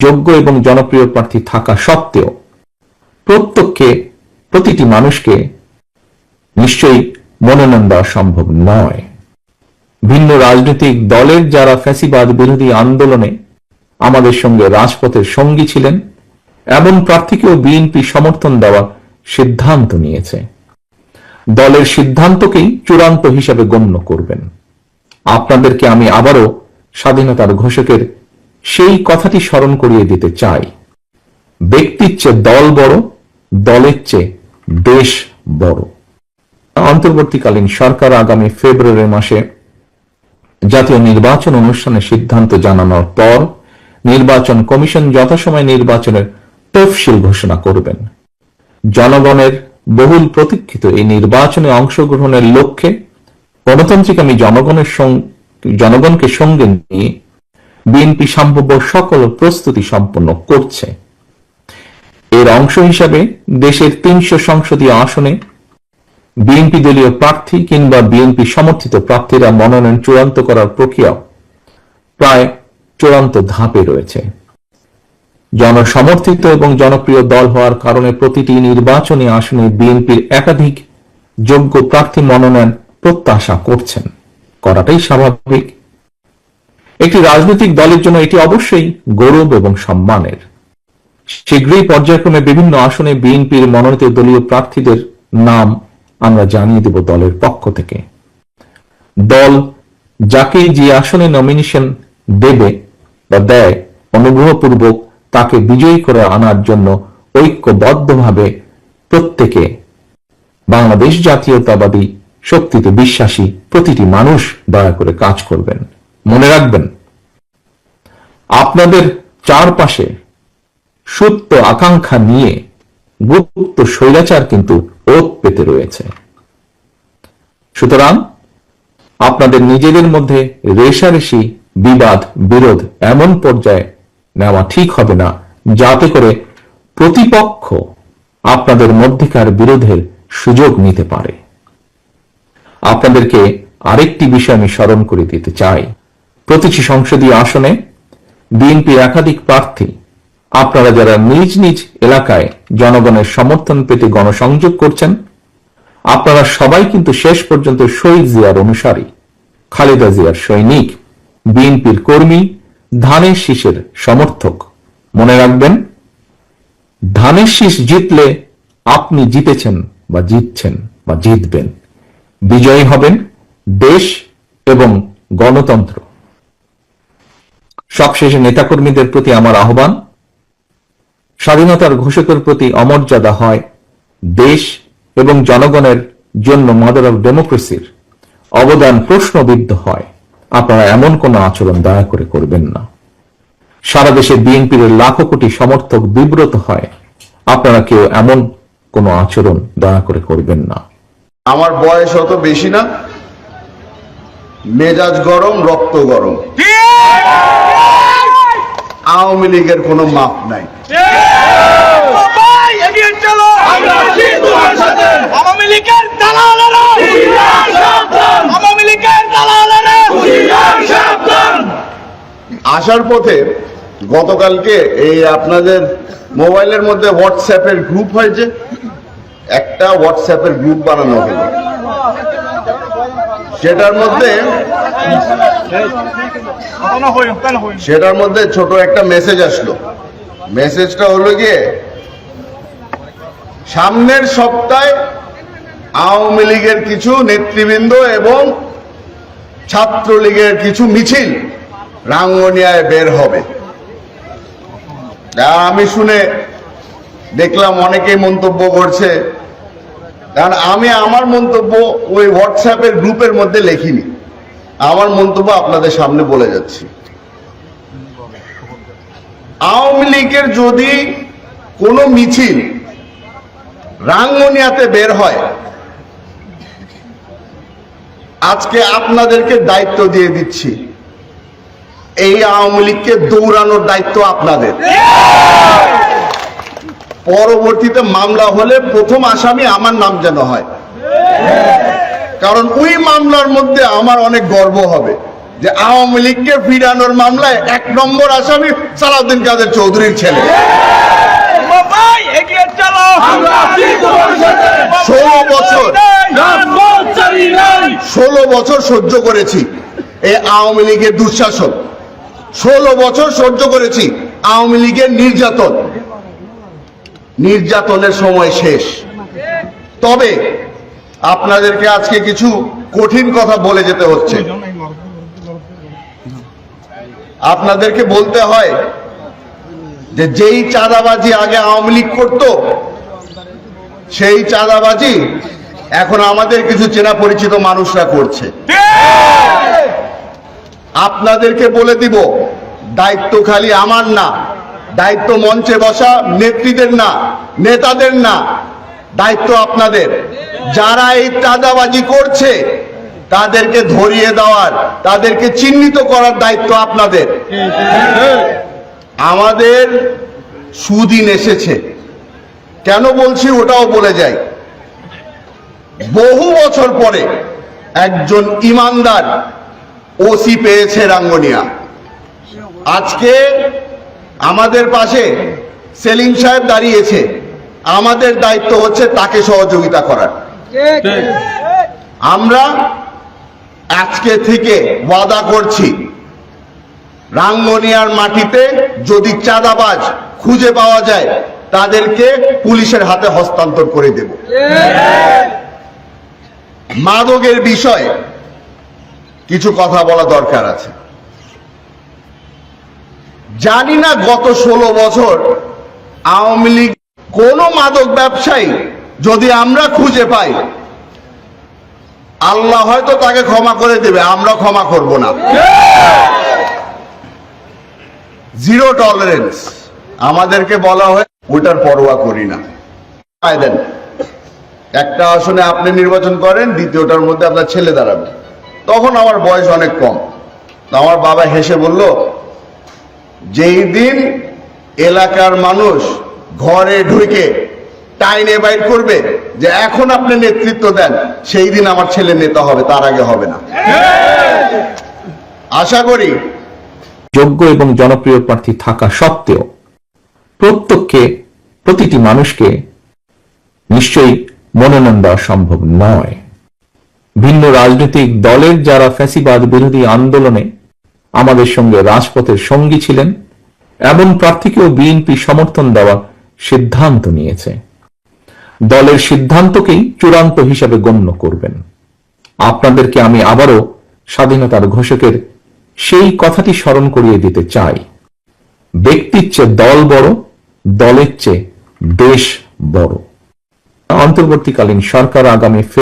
যোগ্য এবং জনপ্রিয় প্রার্থী থাকা সত্ত্বেও প্রতিটি মানুষকে নিশ্চয়ই মনোনয়ন দেওয়া সম্ভব নয়। ভিন্ন রাজনৈতিক দলের যারা ফ্যাসিবাদ বিরোধী আন্দোলনে আমাদের সঙ্গে রাজপথের সঙ্গী ছিলেন, এমন প্রার্থীকেও বিএনপি সমর্থন দেওয়ার সিদ্ধান্ত নিয়েছে। দলের সিদ্ধান্তকেই চূড়ান্ত হিসাবে গণ্য করবেন। আপনাদেরকে আমি আবারও স্বাধীনতার ঘোষকের সেই কথাটি স্মরণ করিয়ে দিতে চাই, ব্যক্তির চেয়ে দল বড়, দলের চেয়ে দেশ বড়। অন্তর্বর্তীকালীন সরকার আগামী ফেব্রুয়ারি মাসে জাতীয় নির্বাচন অনুষ্ঠানের সিদ্ধান্ত জানানোর পর নির্বাচন কমিশন যথাসময়ে নির্বাচনের তফসিল ঘোষণা করবেন। জনগণের বহুল প্রতীক্ষিত এই নির্বাচনে অংশগ্রহণের লক্ষ্যে গণতান্ত্রিক জনগণকে সঙ্গে নিয়ে বিএনপি সম্ভাব্য সকল প্রস্তুতি সম্পন্ন করছে। এর অংশ হিসাবে দেশের ৩০০ সংসদীয় আসনে বিএনপি দলীয় প্রার্থী কিংবা বিএনপি সমর্থিত প্রার্থীরা মনোনয়ন চূড়ান্ত করার প্রক্রিয়া প্রায় চূড়ান্ত ধাপে রয়েছে। জনসমর্থিত এবং জনপ্রিয় দল হওয়ার কারণে প্রতিটি নির্বাচনী আসনে বিএনপির একাধিক যোগ্য প্রার্থী মনোনয়ন প্রত্যাশা করছেন, করাটাই স্বাভাবিক। একটি রাজনৈতিক দলের জন্য এটি অবশ্যই গৌরব এবং সম্মানের। শীঘ্রই পর্যায়ক্রমে বিভিন্ন আসনে বিএনপির মনোনীত দলীয় প্রার্থীদের নাম আমরা জানিয়ে দেব দলের পক্ষ থেকে। দল যাকে যে আসনে নমিনেশন দেবে বা দেয়, অনুগ্রহপূর্বক তাকে বিজয়ী করে আনার জন্য ঐক্যবদ্ধভাবে প্রত্যেকে বাংলাদেশ জাতীয়তাবাদী শক্তিতে বিশ্বাসী প্রতিটি মানুষ দয়া করে কাজ করবেন। মনে রাখবেন, আপনাদের চারপাশে সুপ্ত আকাঙ্ক্ষা নিয়ে গুপ্ত স্বৈরাচার কিন্তু ওত পেতে রয়েছে। সুতরাং আপনাদের নিজেদের মধ্যে রেষারেষি, বিবাদ, বিরোধ এমন পর্যায়ে নেওয়া ঠিক হবে না যাতে করে প্রতিপক্ষ আপনাদের মধ্যকার বিরোধের সুযোগ নিতে পারে। আপনাদেরকে আরেকটি বিষয় আমি স্মরণ করে দিতে চাই, প্রতিটি সংসদীয় আসনে বিএনপির একাধিক প্রার্থী, আপনারা যারা নিজ নিজ এলাকায় জনগণের সমর্থন পেতে গণসংযোগ করছেন, আপনারা সবাই কিন্তু শেষ পর্যন্ত শহীদ জিয়ার অনুসারী, খালেদা জিয়ার সৈনিক, বিএনপির কর্মী, ধানের শীষের সমর্থক। মনে রাখবেন, ধানের শীষ জিতলে আপনি জিতেছেন বা জিতছেন বা জিতবেন, বিজয়ী হবেন দেশ এবং গণতন্ত্র। সবশেষে নেতাকর্মীদের প্রতি আমার আহ্বান, স্বাধীনতার ঘোষকের প্রতি অমর্যাদা হয় দেশ এবং জনগণের জন্য মাদার অফ ডেমোক্রেসির অবদান প্রশ্নবিদ্ধ হয়। আপনারা এমন কোন আচরণ দয়া করে করবেন না। সারা দেশে বিএনপির লাখো কোটি সমর্থক বিব্রত হয়, আপনারা কেউ এমন কোন আচরণ দয়া করে করবেন না। আমার বয়স অত বেশি না, মেজাজ গরম, রক্ত গরম। আওয়ামী লীগের কোনো মাপ নাই। আসার পথে গতকালকে এই আপনাদের মোবাইলের মধ্যে হোয়াটসঅ্যাপের গ্রুপ হয়েছে, একটা হোয়াটসঅ্যাপের গ্রুপ বানানো হলো, সেটার মধ্যে ছোট একটা মেসেজ আসলো। মেসেজটা হলো গিয়ে, সামনের সপ্তাহে আওয়ামী লীগের কিছু নেতৃবৃন্দ এবং ছাত্রলীগের কিছু মিছিল রাঙ্গুনিয়ায় বের হবে। আমি শুনে দেখলাম অনেকেই মন্তব্য করছে, কারণ আমি আমার মন্তব্য ওই হোয়াটসঅ্যাপের গ্রুপের মধ্যে লিখিনি, আমার মন্তব্য আপনাদের সামনে বলে যাচ্ছি। আওয়ামী লীগের যদি কোনো মিছিল রাঙ্গুনিয়াতে বের হয়, আজকে আপনাদেরকে দায়িত্ব দিয়ে দিচ্ছি, এই আওয়ামী লীগকে দৌড়ানোর দায়িত্ব আপনাদের। পরবর্তীতে মামলা হলে প্রথম আসামি আমার নাম যেন হয়, কারণ ওই মামলার মধ্যে আমার অনেক গর্ব হবে। যে আওয়ামী লীগকে ফিরানোর মামলায় 1 নম্বর আসামি সালাউদ্দিন কাদের চৌধুরীর ছেলে। 16 বছর সহ্য করেছি এই আওয়ামী লীগের দুঃশাসন, 16 বছর সহ্য করেছি আওয়ামী লীগের নির্যাতনের সময় শেষ। তবে আপনাদেরকে আজকে কিছু কঠিন কথা বলে যেতে হচ্ছে। আপনাদেরকে বলতে হয় যে যেই চাঁদাবাজি আগে আওয়ামী লীগ করত, সেই চাঁদাবাজি এখন আমাদের কিছু চেনা পরিচিত মানুষরা করছে। আপনাদেরকে বলে দিব, দায়িত্ব খালি আমার না, দায়িত্ব মঞ্চে বসা নেত্রীদের না, নেতাদের না, দায়িত্ব আপনাদের। যারা এই চাঁদাবাজি করছে তাদেরকে ধরিয়ে দেওয়ার, তাদেরকে চিহ্নিত করার দায়িত্ব আপনাদের। আমাদের সুদিন এসেছে, কেন বলছি ওটাও বলে যাই। বহু বছর পরে একজন ইমানদার ওসি পেয়েছে রাঙ্গুনিয়া। আজকে আমাদের পাশে সেলিম সাহেব দাঁড়িয়েছে, আমাদের দায়িত্ব হচ্ছে তাকে সহযোগিতা করার। আমরা আজকে থেকে ওয়াদা করছি, রাঙ্গুনিয়ার মাটিতে যদি চাঁদাবাজ খুঁজে পাওয়া যায় তাদেরকে পুলিশের হাতে হস্তান্তর করে দেব। মাদকের বিষয়ে কিছু কথা বলা দরকার আছে। জানি না গত 16 বছর আওয়ামী লীগ কোন মাদক ব্যবসায়ী যদি আমরা খুঁজে পাই, আল্লাহ হয়তো তাকে ক্ষমা করে দেবে, আমরা ক্ষমা করব না। জিরো টলারেন্স আমাদেরকে বলা হয়, ওটার পরোয়া করি না। দেন একটা আসনে আপনি নির্বাচন করেন, দ্বিতীয়টার মধ্যে আপনার ছেলে দাঁড়াবে। তখন আমার বয়স অনেক কম, আমার বাবা হেসে বলল, যেই দিন এলাকার মানুষ ঘরে ঢুকে টাইনে বাইর করবে যে এখন আপনি নেতৃত্ব দেন, সেই দিন আমার ছেলে নেতা হবে, তার আগে হবে না। আশা করি যোগ্য এবং জনপ্রিয় প্রার্থী থাকা সত্ত্বেও প্রতিটি মানুষকে নিশ্চয়ই মনোনয়ন দেওয়া সম্ভব নয়। ভিন্ন রাজনৈতিক দলের যারা ফ্যাসিবাদ বিরোধী আন্দোলনে আমাদের সঙ্গে রাজপথের সঙ্গী ছিলেন, এমন প্রার্থীকেও বিএনপি সমর্থন দেওয়ার সিদ্ধান্ত নিয়েছে। দলের সিদ্ধান্তকেই চূড়ান্ত হিসাবে গণ্য করবেন। আপনাদেরকে আমি আবারও স্বাধীনতার ঘোষকের সেই কথাটি স্মরণ করিয়ে দিতে চাই, ব্যক্তির চেয়ে দল বড়, দলের চেয়ে দেশ বড়। অন্তর্বর্তীকালীন সরকার আগামী